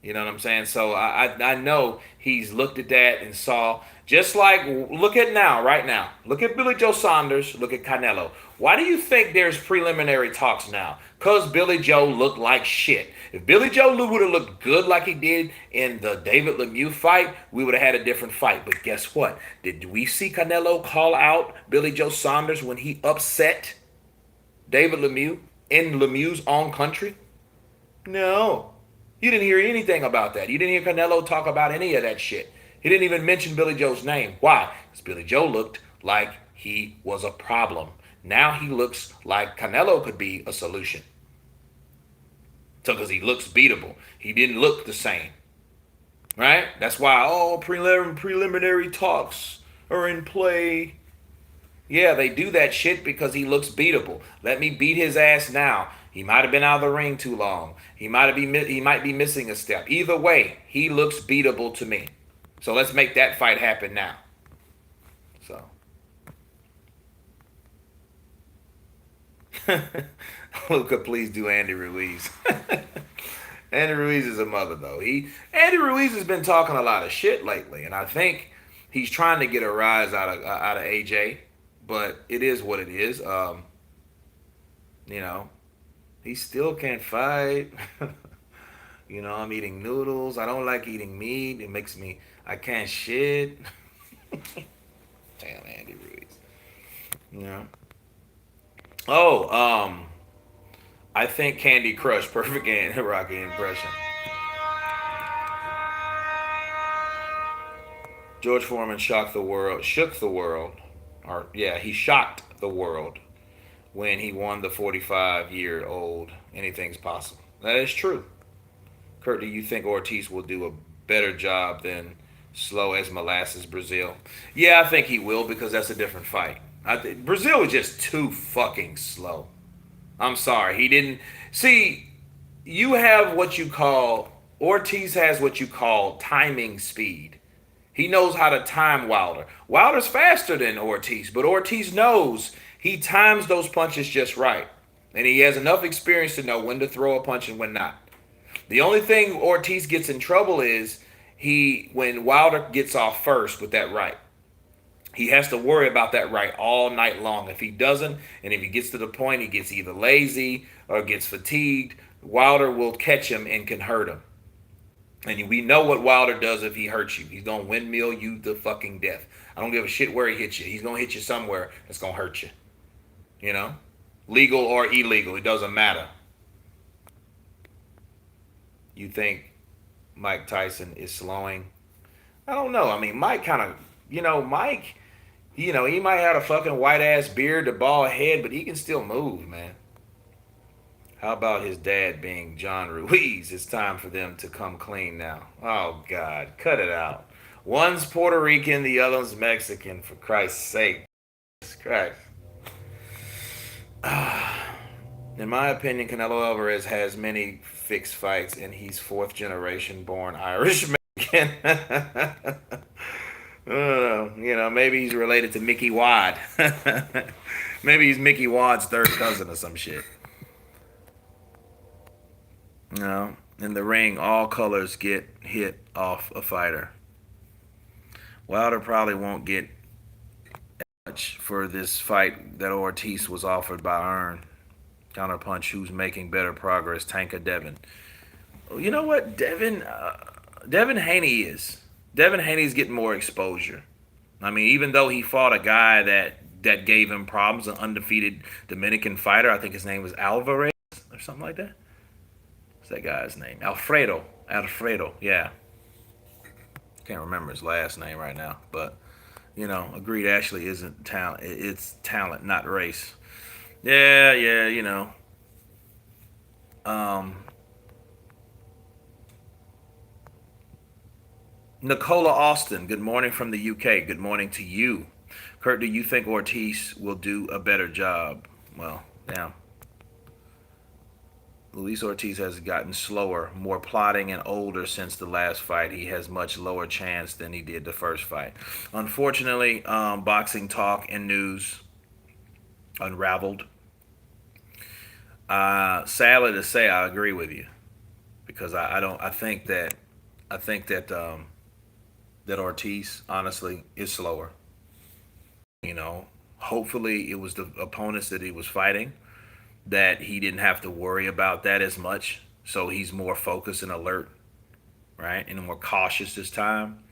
You know what I'm saying? So I know he's looked at that and saw, just like, look at now, right now. Look at Billy Joe Saunders, look at Canelo. Why do you think there's preliminary talks now? Because Billy Joe looked like shit. If Billy Joe would have looked good like he did in the David Lemieux fight, we would have had a different fight. But guess what? Did we see Canelo call out Billy Joe Saunders when he upset David Lemieux in Lemieux's own country? No. You didn't hear anything about that. You didn't hear Canelo talk about any of that shit. He didn't even mention Billy Joe's name. Why? Because Billy Joe looked like he was a problem. Now he looks like Canelo could be a solution. So, because he looks beatable, he didn't look the same. Right? That's why all preliminary talks are in play. Yeah, they do that shit because he looks beatable. Let me beat his ass now. He might have been out of the ring too long. He might be missing a step. Either way, he looks beatable to me. So let's make that fight happen now. So Luca, please do Andy Ruiz. Andy Ruiz is a mother though. Andy Ruiz has been talking a lot of shit lately, and I think he's trying to get a rise out of AJ. But it is what it is. You know, he still can't fight. I'm eating noodles. I don't like eating meat. It makes me, I can't shit. Damn, Andy Ruiz. Yeah. Oh, I think Candy Crush, perfect Rocky impression. George Foreman shook the world, or yeah, he shocked the world when he won the 45-year-old. Anything's possible. That is true. Kurt, do you think Ortiz will do a better job than slow as molasses Brazil? Yeah, I think he will because that's a different fight. Brazil was just too fucking slow. I'm sorry, he didn't see. You have what you call Ortiz has what you call timing speed. He knows how to time Wilder. Wilder's faster than Ortiz, but Ortiz knows he times those punches just right. And he has enough experience to know when to throw a punch and when not. The only thing Ortiz gets in trouble is he when Wilder gets off first with that right. He has to worry about that right all night long. If he doesn't, and if he gets to the point he gets either lazy or gets fatigued, Wilder will catch him and can hurt him. And we know what Wilder does if he hurts you. He's gonna windmill you to fucking death. I don't give a shit where he hits you. He's gonna hit you somewhere that's gonna hurt you. You know, legal or illegal, it doesn't matter. You think Mike Tyson is slowing? I don't know. I mean, Mike kind of, Mike, he might have a fucking white ass beard, a bald head, but he can still move, man. How about his dad being John Ruiz? It's time for them to come clean now. Oh, God. Cut it out. One's Puerto Rican, the other's Mexican, for Christ's sake. Jesus Christ. In my opinion, Canelo Alvarez has many fixed fights, and he's fourth generation born Irish Mexican. Maybe he's related to Mickey Wad. Maybe he's Mickey Wad's third cousin or some shit. In the ring, all colors get hit off a fighter. Wilder probably won't get much for this fight that Ortiz was offered by Earn. Counterpunch, who's making better progress? Tanka Devin. You know what? Devin Haney is. Devin Haney's getting more exposure. I mean, even though he fought a guy that gave him problems, an undefeated Dominican fighter, I think his name was Alvarez or something like that. What's that guy's name? Alfredo. Yeah. Can't remember his last name right now, but agreed. Ashley isn't talent. It's talent, not race. Yeah. Um, Nicola Austin. Good morning from the UK. Good morning to you, Kurt. Do you think Ortiz will do a better job? Well, yeah. Luis Ortiz has gotten slower, more plodding, and older since the last fight. He has much lower chance than he did the first fight. Unfortunately, boxing talk and news unraveled. Sadly to say, I agree with you. because I don't I think that that Ortiz honestly is slower. You know, hopefully it was the opponents that he was fighting that he didn't have to worry about that as much, so he's more focused and alert, right, and more cautious this time.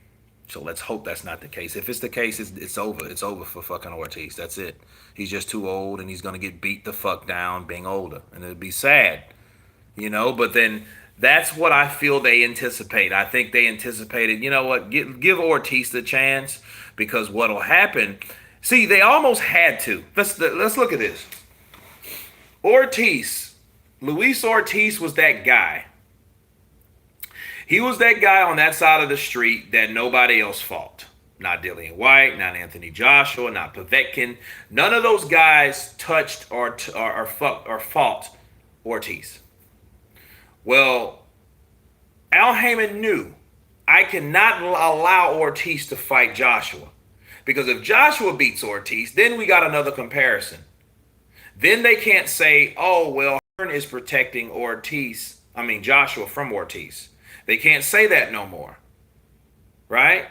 So let's hope that's not the case. If it's the case, it's over. It's over for fucking Ortiz. That's it. He's just too old, and he's gonna get beat the fuck down being older, and it'd be sad, you know. But then that's what I feel they anticipate. I think they anticipated, you know what, give Ortiz the chance because what'll happen. See, they almost had to. Let's look at this. Ortiz, Luis Ortiz was that guy. He was that guy on that side of the street that nobody else fought. Not Dillian White, not Anthony Joshua, not Povetkin. None of those guys touched or fought Ortiz. Well, Al Heyman knew I cannot allow Ortiz to fight Joshua. Because if Joshua beats Ortiz, then we got another comparison. Then they can't say, oh, well, Hearn is protecting Joshua from Ortiz. They can't say that no more. Right?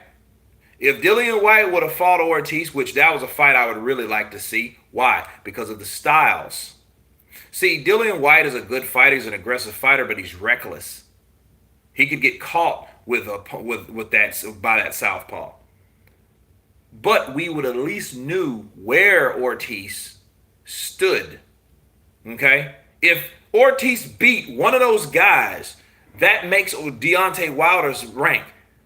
If Dillian White would have fought Ortiz, which that was a fight I would really like to see. Why? Because of the styles. See, Dillian White is a good fighter. He's an aggressive fighter, but he's reckless. He could get caught with that by that southpaw. But we would at least knew where Ortiz stood. Okay? If Ortiz beat one of those guys, that makes Deontay Wilder's rank.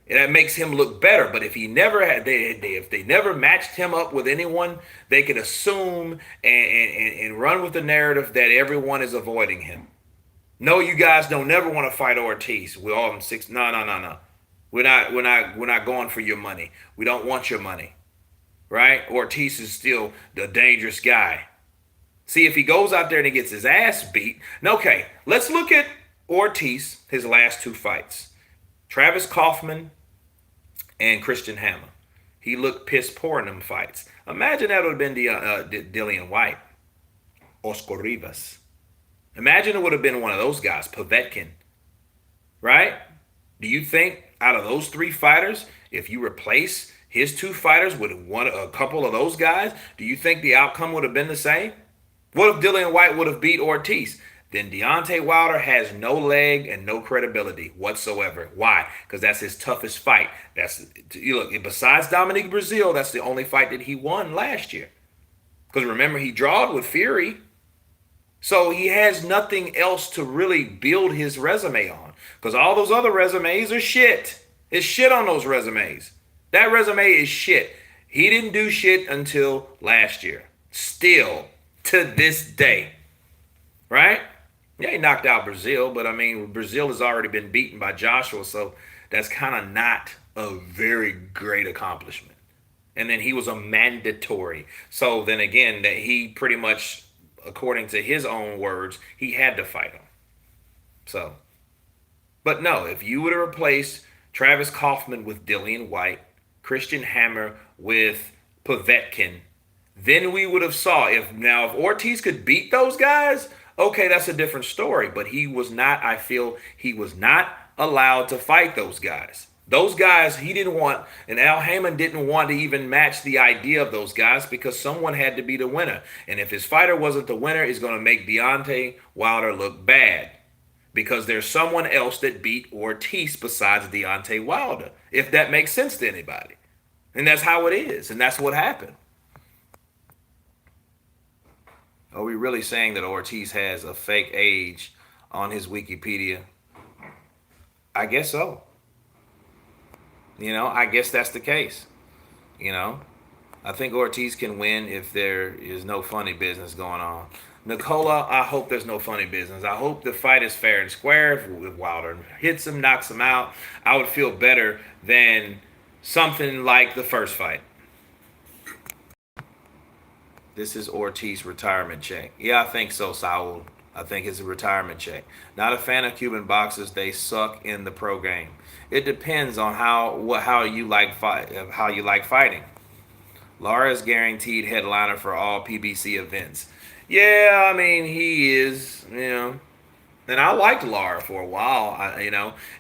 And that makes him look better. But if he never had, if they never matched him up with anyone, they could assume and run with the narrative that everyone is avoiding him. No, you guys don't never want to fight Ortiz. We're all in six. No. We're not going for your money. We don't want your money. Right? Ortiz is still the dangerous guy. See, if he goes out there and he gets his ass beat. Okay, let's look at Ortiz, his last two fights. Travis Kaufman and Christian Hammer. He looked piss poor in them fights. Imagine that would have been Dillian White. Oscar Rivas. Imagine it would have been one of those guys, Povetkin. Right? Do you think out of those three fighters, if you replace his two fighters with a couple of those guys, do you think the outcome would have been the same? What if Dillian White would have beat Ortiz? Then Deontay Wilder has no leg and no credibility whatsoever. Why? Because that's his toughest fight. Besides Dominique Breazeale, that's the only fight that he won last year. Because remember, he drawed with Fury. So he has nothing else to really build his resume on. Because all those other resumes are shit. It's shit on those resumes. That resume is shit. He didn't do shit until last year. Still, to this day. Right? Yeah, he knocked out Breazeale, but I mean, Breazeale has already been beaten by Joshua, so that's kind of not a very great accomplishment. And then he was a mandatory. So then again, that he pretty much, according to his own words, he had to fight him. So, but no, if you would have replaced Travis Kaufman with Dillian White, Christian Hammer with Povetkin, then we would have saw if Ortiz could beat those guys, okay, that's a different story. But he was not, I feel, he was not allowed to fight those guys. Those guys he didn't want, and Al Heyman didn't want to even match the idea of those guys because someone had to be the winner. And if his fighter wasn't the winner, it's going to make Deontay Wilder look bad because there's someone else that beat Ortiz besides Deontay Wilder, if that makes sense to anybody. And that's how it is, and that's what happened. Are we really saying that Ortiz has a fake age on his Wikipedia? I guess so. I guess that's the case. I think Ortiz can win if there is no funny business going on. Nicola, I hope there's no funny business. I hope the fight is fair and square. If Wilder hits him, knocks him out, I would feel better than something like the first fight. This is Ortiz's retirement check. Yeah, I think so, Saul. I think it's a retirement check. Not a fan of Cuban boxers. They suck in the pro game. It depends on how you like fighting. Lara is guaranteed headliner for all PBC events. Yeah, I mean, he is, And I liked Lara for a while,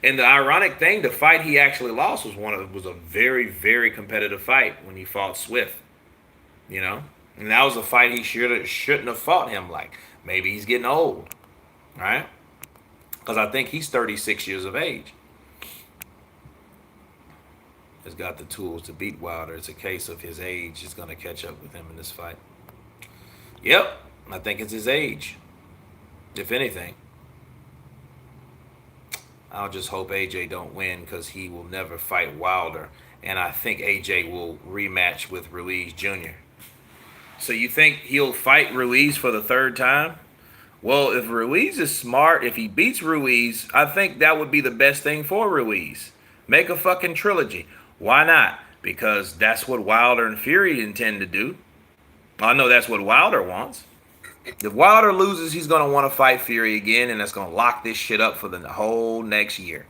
And the ironic thing, the fight he actually lost was a very, very competitive fight when he fought Swift. You know, and that was a fight he shouldn't have fought him. Like maybe he's getting old, right? Because I think he's 36 years of age. Has got the tools to beat Wilder. It's a case of his age is going to catch up with him in this fight. Yep, I think it's his age. If anything, I'll just hope AJ don't win because he will never fight Wilder, and I think AJ will rematch with Ruiz Jr. So you think he'll fight Ruiz for the third time? Well, if Ruiz is smart, if he beats Ruiz, I think that would be the best thing for Ruiz. Make a fucking trilogy. Why not? Because that's what Wilder and Fury intend to do. I know that's what Wilder wants. If Wilder loses, he's going to want to fight Fury again, and that's going to lock this shit up for the whole next year.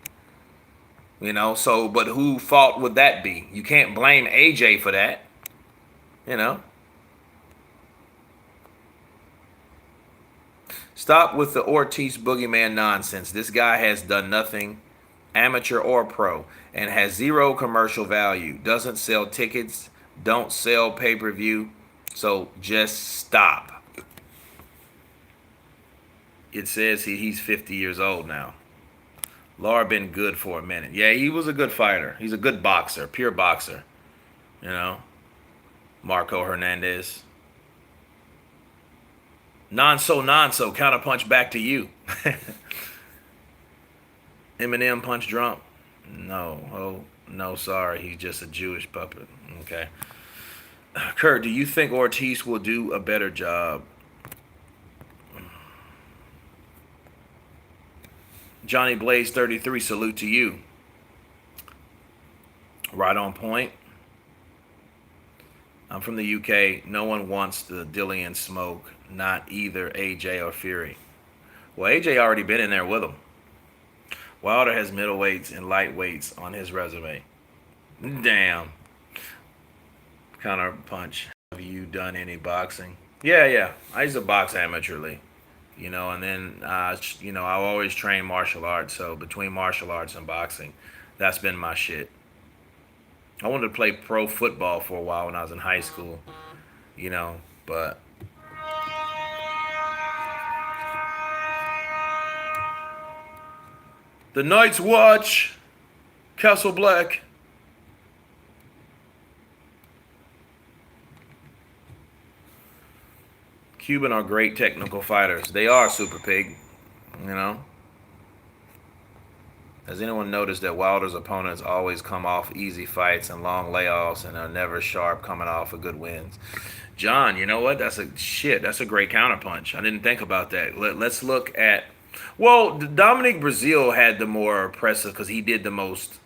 You know, so, but who fault would that be? You can't blame AJ for that. You know. Stop with the Ortiz boogeyman nonsense. This guy has done nothing, amateur or pro, and has zero commercial value. Doesn't sell tickets, don't sell pay-per-view, so just stop. It says he's 50 years old now. Lara been good for a minute. Yeah, he was a good fighter. He's a good boxer, pure boxer. You know, Marco Hernandez. Non-so, counterpunch back to you. Eminem punch drunk? No, sorry, he's just a Jewish puppet. Okay. Kurt, do you think Ortiz will do a better job? Johnny Blaze 33, salute to you. Right on point. I'm from the UK. No one wants the Dillian smoke. Not either AJ or Fury. Well, AJ already been in there with him. Wilder has middleweights and lightweights on his resume. Damn. Counter punch. Have you done any boxing? Yeah. I used to box amateurly. You know, and then, I always train martial arts. So between martial arts and boxing, that's been my shit. I wanted to play pro football for a while when I was in high school, but the Night's Watch, Castle Black. Cuban are great technical fighters. They are, Super Pig, Has anyone noticed that Wilder's opponents always come off easy fights and long layoffs and are never sharp coming off of good wins? John, you know what? That's a great counterpunch. I didn't think about that. Let's look at... Well, Dominic Breazeale had the more impressive because he did the most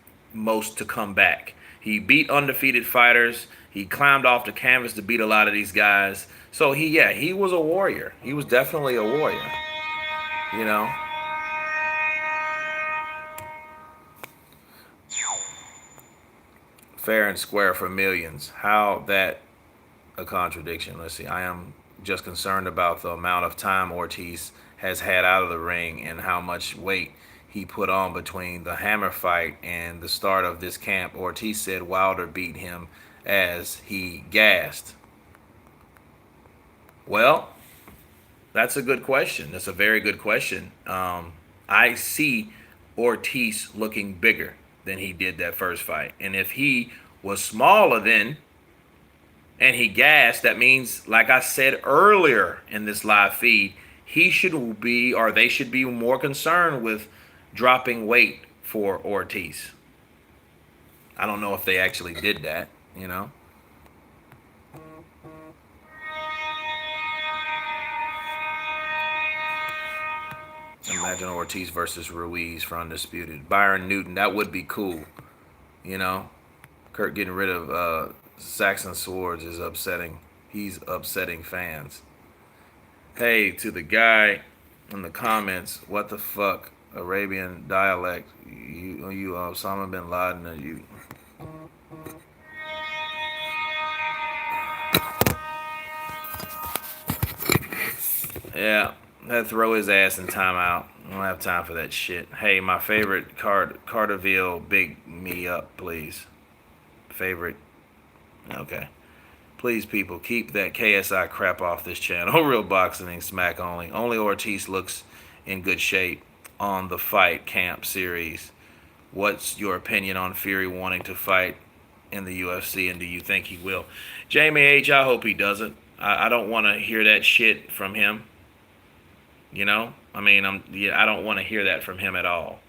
to come back. He beat undefeated fighters. He climbed off the canvas to beat a lot of these guys. So he was a warrior. He was definitely a warrior. Fair and square for millions. How that a contradiction? Let's see. I am just concerned about the amount of time Ortiz has had out of the ring and how much weight he put on between the Hammer fight and the start of this camp. Ortiz said Wilder beat him as he gassed. Well, that's a good question. That's a very good question. I see Ortiz looking bigger than he did that first fight. And if he was smaller then and he gassed, that means, like I said earlier in this live feed, they should be more concerned with dropping weight for Ortiz. I don't know if they actually did that, Imagine Ortiz versus Ruiz for Undisputed. Byron Newton, that would be cool. Kurt getting rid of Saxon Swords is upsetting. He's upsetting fans. Hey, to the guy in the comments, what the fuck, Arabian dialect? You Osama bin Laden, or you? Yeah, throw his ass in timeout. don't have time for that shit. Hey, my favorite Carterville, big me up, please. Favorite. Okay. Please, people, keep that KSI crap off this channel. Real boxing and smack only. Only Ortiz looks in good shape on the fight camp series. What's your opinion on Fury wanting to fight in the UFC, and do you think he will? Jamie H., I hope he doesn't. I don't want to hear that shit from him. You know? I mean, I don't want to hear that from him at all.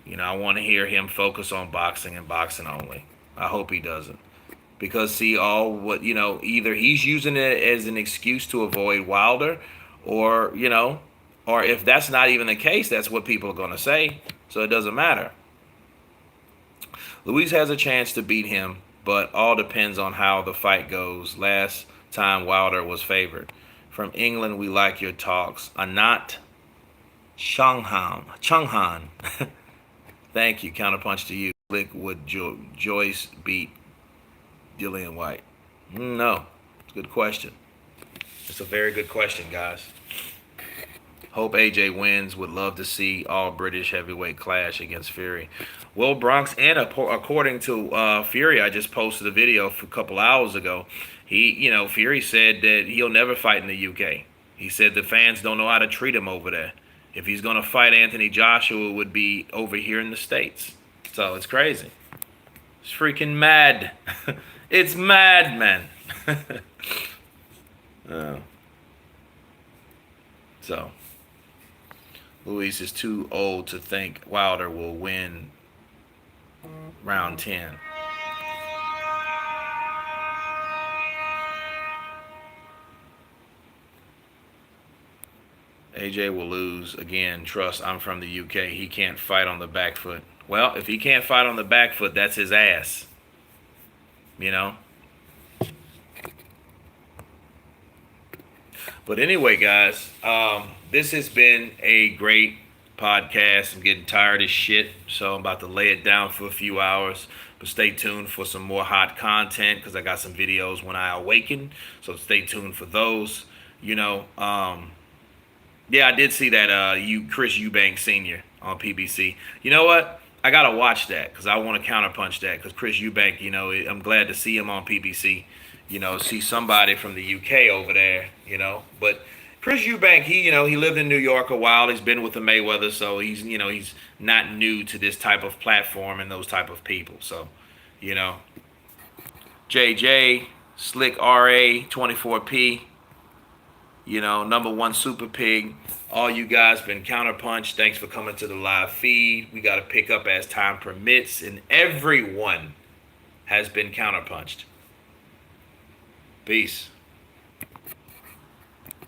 You know, I want to hear him focus on boxing and boxing only. I hope he doesn't. Because see, either he's using it as an excuse to avoid Wilder, or, or if that's not even the case, that's what people are going to say. So it doesn't matter. Luis has a chance to beat him, but all depends on how the fight goes. Last time Wilder was favored. From England, we like your talks. Anat Changhan. Thank you. Counterpunch to you. Would Joyce beat Dillian White? No. It's a good question. It's a very good question, guys. Hope AJ wins. Would love to see all British heavyweight clash against Fury. Will Bronx, and according to Fury, I just posted a video a couple hours ago. Fury said that he'll never fight in the UK. He said the fans don't know how to treat him over there. If he's going to fight Anthony Joshua, it would be over here in the States. So it's crazy. It's freaking mad. It's mad, man. So, Luis is too old to think Wilder will win round 10. AJ will lose again. Trust, I'm from the UK. He can't fight on the back foot. Well, if he can't fight on the back foot, that's his ass. You know? But anyway, guys, this has been a great podcast. I'm getting tired of shit, so I'm about to lay it down for a few hours. But stay tuned for some more hot content, because I got some videos when I awaken. So stay tuned for those. Yeah, I did see that Chris Eubank Sr. on PBC. You know what? I got to watch that, because I want to counterpunch that. Because Chris Eubank, I'm glad to see him on PBC. See somebody from the UK over there, But Chris Eubank, he lived in New York a while. He's been with the Mayweather, so he's not new to this type of platform and those type of people. So, JJ, Slick RA, 24P, #1 Super Pig. All you guys been counterpunched. Thanks for coming to the live feed. We got to pick up as time permits, and everyone has been counterpunched. Peace.